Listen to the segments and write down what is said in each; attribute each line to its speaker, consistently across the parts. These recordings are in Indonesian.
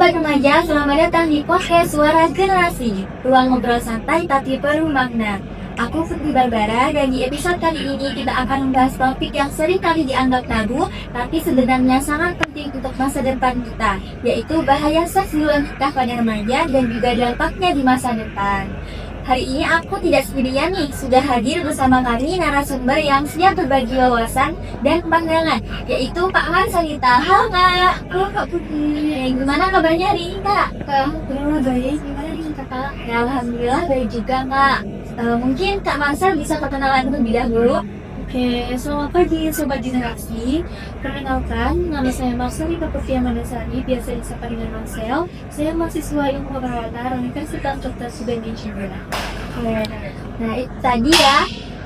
Speaker 1: Sobat remaja, selamat datang di podcast Suara Generasi, ruang ngobrol santai tapi penuh makna. Aku Putri Barbara dan di episode kali ini kita akan membahas topik yang sering kali dianggap tabu, tapi sebenarnya sangat penting untuk masa depan kita, yaitu bahaya seks di luar nikah pada remaja dan juga dampaknya di masa depan. Hari ini aku tidak sendirian nih, sudah hadir bersama kami narasumber yang siap berbagi wawasan dan pandangan, yaitu Kak Marcelita. Halo Kak.
Speaker 2: Halo Kak Putri.
Speaker 1: Gimana kabarnya hari ini Kak?
Speaker 2: Alhamdulillah baik. Gimana nih Kakak?
Speaker 1: Ya, Alhamdulillah baik juga Kak. Mungkin Kak Marcel bisa perkenalan terlebih dahulu.
Speaker 2: Oke, selamat pagi Sobat Generasi. Perkenalkan, nama saya Marcelita Putri Mandasari, biasa disapa dengan Marcel. Saya mahasiswa ilmu keperawatan Universitas Dr. Subandi Jember.
Speaker 1: Nah, itu tadi ya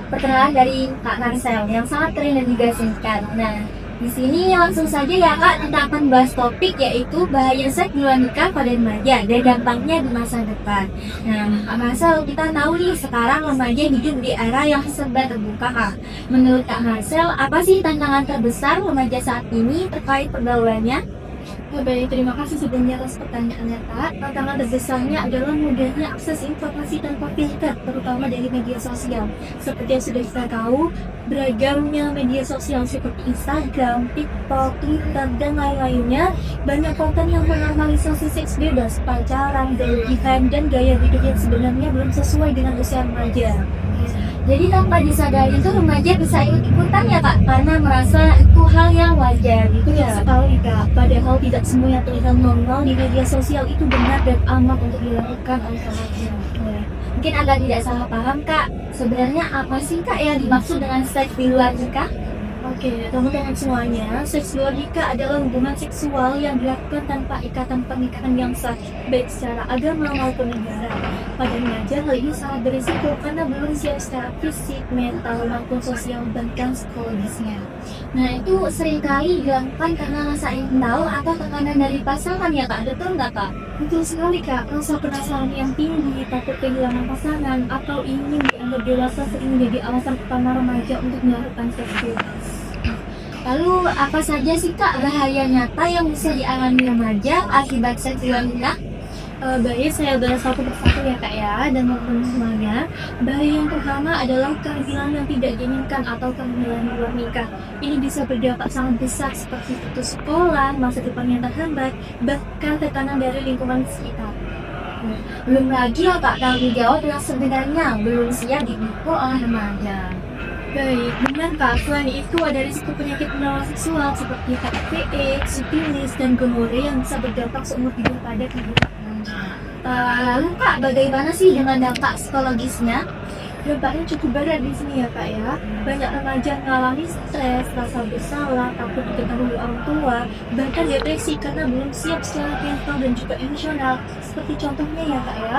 Speaker 1: perkenalan dari Kak Marcel yang sangat keren dan juga singkat. Nah, di sini langsung saja ya Kak, kita akan bahas topik yaitu bahaya seks di luar nikah pada remaja dan dampaknya di masa depan. Nah, Kak Marcel, kita tahu nih sekarang remaja hidup di era yang serba terbuka Kak. Menurut Kak Marcel, apa sih tantangan terbesar remaja saat ini terkait pergaulannya?
Speaker 2: Baik, terima kasih sebelumnya atas pertanyaannya Kak. Tantangan terbesarnya adalah mudahnya akses informasi tanpa filter, terutama dari media sosial. Seperti yang sudah kita tahu, beragamnya media sosial seperti Instagram, TikTok, Twitter, dan lain-lainnya, banyak konten yang menormalisasi seks bebas, pacaran, berlebihan, dan gaya hidup yang sebenarnya belum sesuai dengan usia remaja.
Speaker 1: Jadi tanpa disadari itu remaja bisa ikut-ikutan ya Kak, karena merasa itu hal yang wajar gitu
Speaker 2: Betul
Speaker 1: ya.
Speaker 2: sekali Kak, padahal tidak semua yang terlihat normal di media sosial itu benar dan aman untuk dilakukan oleh remaja.
Speaker 1: Mungkin agak tidak salah paham Kak, sebenarnya apa sih Kak yang dimaksud dengan seks di luar nikah?
Speaker 2: Oke, teman-teman semuanya, seks luar nikah adalah hubungan seksual yang dilakukan tanpa ikatan pernikahan yang sah, baik secara agama maupun negara. Pada remaja, hal ini sangat berisiko karena belum siap secara fisik, mental, maupun sosial, bahkan psikologisnya.
Speaker 1: Nah itu seringkali dilakukan karena rasa ingin tahu atau tekanan dari pasangan ya Kak, betul nggak Kak?
Speaker 2: Betul sekali Kak, rasa penasaran yang tinggi, takut kehilangan pasangan, atau ingin dianggap dewasa sering menjadi alasan utama remaja untuk melakukan seks bebas.
Speaker 1: Lalu apa saja sih Kak bahaya nyata yang bisa dialami remaja akibat seks di luar nikah?
Speaker 2: Baik, saya bahas satu persatu ya Kak ya, dan maupun semuanya. Bahaya yang pertama adalah kehamilan yang tidak diinginkan atau kehamilan di luar nikah. Ini bisa berdampak sangat besar seperti putus sekolah, masa depan yang terhambat, bahkan tekanan dari lingkungan sekitar.
Speaker 1: Belum lagi ya Kak tanggung jawab yang sebenarnya belum siap dipikul oleh remaja.
Speaker 2: Baik, benar Kak. Selain itu ada risiko penyakit menular seksual seperti HIV/AIDS, sifilis, dan gonore yang bisa berdampak seumur hidup pada kehidupan remaja.
Speaker 1: Lalu Kak bagaimana sih dengan dampak psikologisnya?
Speaker 2: Dampaknya cukup berat di sini ya Kak ya. Banyak remaja mengalami stres, rasa bersalah, takut diketahui orang tua, bahkan depresi karena belum siap secara mental dan juga emosional. Seperti contohnya ya Kak ya,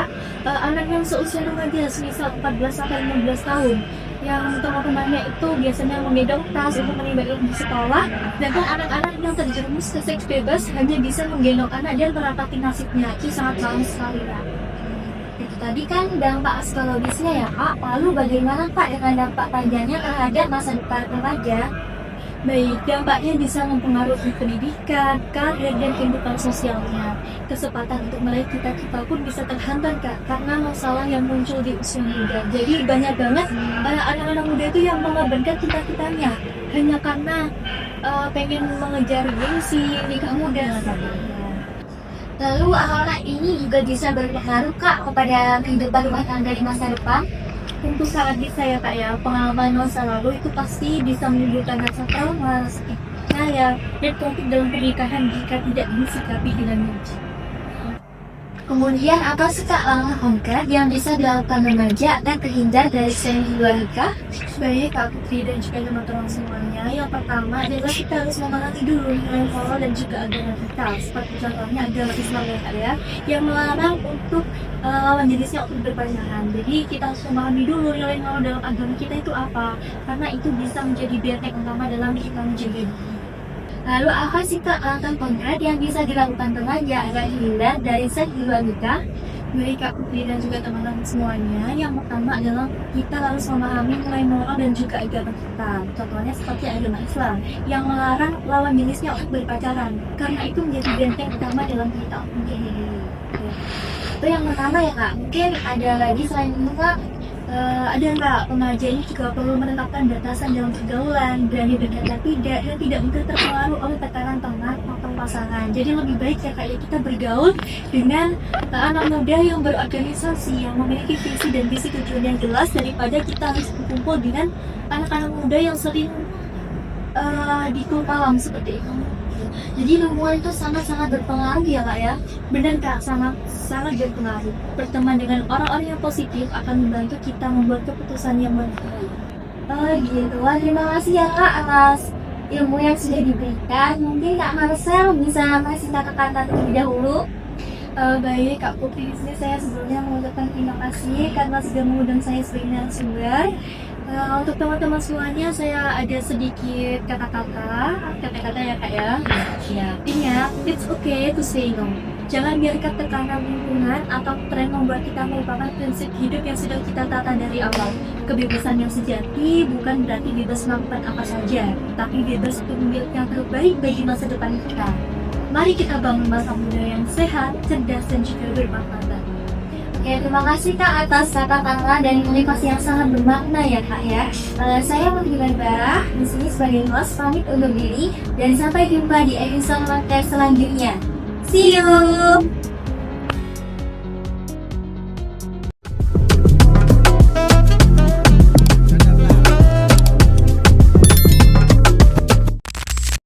Speaker 2: anak yang seusia remaja semisal 14-15 tahun yang teman-temannya itu biasanya menggendong tas untuk menimba ilmu di sekolah, sedangkan anak-anak yang terjerumus ke seks bebas hanya bisa menggendong anak dan meratapi nasibnya. Itu sangat sayang sekali Kak.
Speaker 1: Itu tadi kan dampak psikologisnya ya Kak, lalu bagaimana Kak dengan dampak panjangnya terhadap masa depan remaja?
Speaker 2: Baik, dampaknya bisa mempengaruhi pendidikan, karir, dan kehidupan sosialnya. Kesempatan untuk meraih cita-cita pun bisa terhambat Kak, karena masalah yang muncul di usia muda. Jadi banyak banget anak-anak muda itu yang mengorbankan cita-citanya hanya karena pengen mengejar gengsi nikah muda.
Speaker 1: Lalu apakah ini juga bisa berpengaruh Kak kepada kehidupan rumah tangga di masa depan?
Speaker 2: Tentu sangat bisa ya Kak ya, pengalaman masa lalu itu pasti bisa menimbulkan rasa trauma, sakit percaya, dan konflik dalam pernikahan jika tidak disikapi dengan bijak.
Speaker 1: Kemudian apa sih Kak langkah konkret yang bisa dilakukan remaja agar terhindar dari seks di luar nikah?
Speaker 2: Baik Kak Putri dan juga teman-teman semuanya, yang pertama adalah kita harus memahami dulu nilai moral dan juga agama kita. Seperti contohnya agama Islam ya Kak ya, yang melarang untuk lawan jenisnya untuk berpacaran. Jadi kita harus memahami dulu nilai moral dalam agama kita itu apa, karena itu bisa menjadi benteng utama dalam kita menjaga diri.
Speaker 1: Lalu apa sih Kak langkah konkret yang bisa dilakukan remaja agar terhindar dari seks di luar nikah?
Speaker 2: Baik Kak Putri dan juga teman-teman semuanya, yang pertama adalah kita harus memahami nilai moral dan juga agama kita. Contohnya seperti agama Islam yang melarang lawan jenisnya untuk berpacaran, karena itu menjadi benteng utama dalam kita menjadi diri. Itu yang pertama ya Kak. Mungkin ada lagi selain itu Kak, ada nggak remaja ini juga perlu menetapkan batasan dalam pergaulan, berani berkata tidak, dan tidak mudah terpengaruh oleh tekanan teman atau pasangan. Jadi lebih baik ya kayak kita bergaul dengan anak muda yang berorganisasi, yang memiliki visi dan visi tujuan yang jelas, daripada kita harus berkumpul dengan anak-anak muda yang sering di klub malam seperti itu.
Speaker 1: Jadi lingkungan itu sangat-sangat berpengaruh ya Kak ya.
Speaker 2: Benar Kak, sangat berpengaruh. Berteman dengan orang-orang yang positif akan membantu kita membuat keputusan yang baik.
Speaker 1: Oh gitu. Wah, terima kasih ya Kak atas ilmu yang sudah diberikan. Mungkin Kak Marcel bisa ngasih kata-kata terlebih dahulu.
Speaker 2: Baik Kak Putri, di sini saya sebelumnya mengucapkan terima kasih karena sudah mengundang saya sebagai narasumber. Untuk teman-teman semuanya, saya ada sedikit kata-kata ya Kak ya. Ingat, it's okay to say no. Jangan biarkan tekanan lingkungan atau tren membuat kita melupakan prinsip hidup yang sudah kita tata dari awal. Kebebasan yang sejati bukan berarti bebas melakukan apa saja, tapi bebas untuk memilih yang terbaik bagi masa depan kita. Mari kita bangun masa muda yang sehat, cerdas, dan juga bermartabat.
Speaker 1: Oke, terima kasih Kak atas kata-kata dan motivasi yang sangat bermakna ya Kak ya. Saya Putri Barbara di sini sebagai host pamit undur diri dan sampai jumpa di episode podcast selanjutnya. See you.